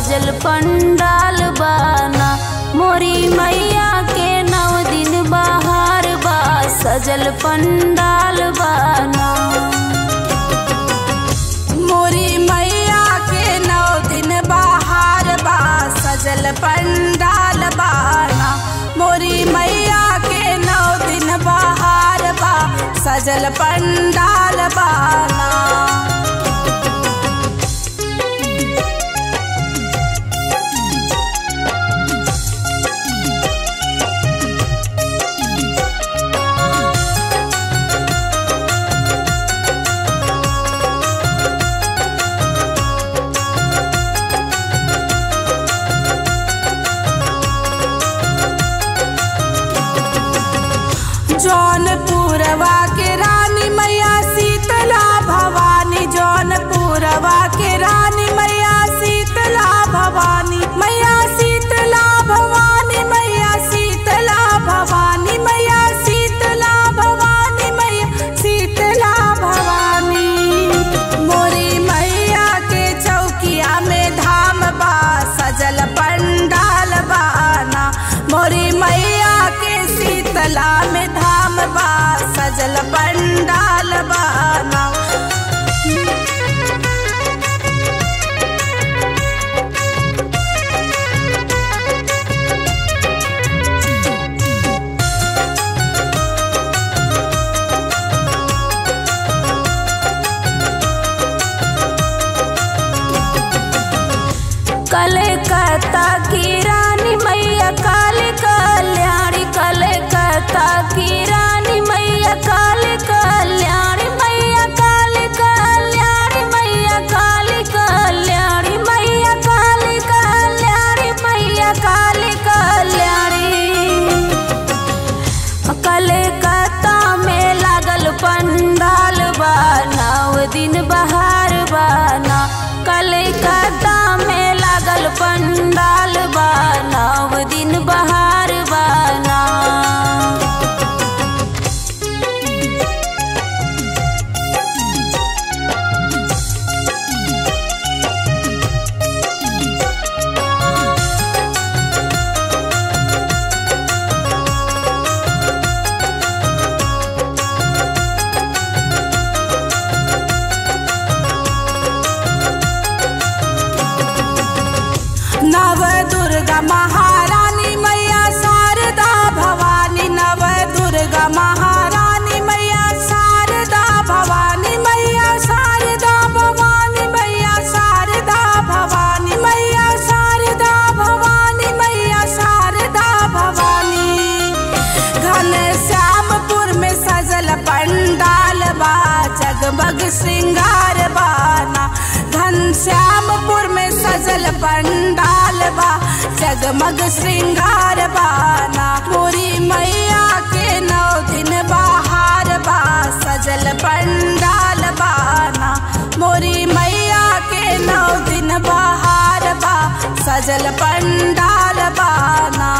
सजल पंडाल बाना। मोरी मैया के 9 दिन बहार बा सजल पंडाल बाना। मोरी मैया के 9 दिन बहार बा सजल पंडाल बाना। मोरी मैया के 9 दिन बहार बा सजल पंडाल बाना। जौनपुरवा के रानी मैया शीतला भवानी। जौनपुरवा के रानी मैया शीतला भवानी। मैया शीतला भवानी मैया शीतला भवानी मैया शीतला भवानी मैया शीतला भवानी। मोरी मैया के चौकिया में धाम बा सजल पंडाल बाना। मोरी मैया के शीतला में धाम बा सजल पंडाल बाना। कलकत्ता की रानी मैया काली कल्याणी। कलकत्ता की रानी मैया काली कल्याणी। मैया काली कल्याणी मैया काली कल्याणी मैया काली कल्याणी मैया काली कल्याणी। कलकत्ता में लागल पंडाल बा 9 दिन बहार बाना। कलकत्ता में लागल पंडाल बा 9 दिन बहार बाना। नव दुर्गा महारानी मैया शारदा भवानी। नव दुर्गा महारानी मैया शारदा भवानी। मैया शारदा भवानी मैया शारदा भवानी मैया शारदा भवानी मैया शारदा भवानी। घनश्यामपुर में सजल पंडाल बा जगमग श्रृंगार बाना। घनश्यामपुर में सजल पंडाल बा जगमग श्रृंगार बाना। मोरी मैया के 9 दिन बहार बा सजल पंडाल बाना। मोरी मैया के 9 दिन बहार बा सजल पंडाल बाना।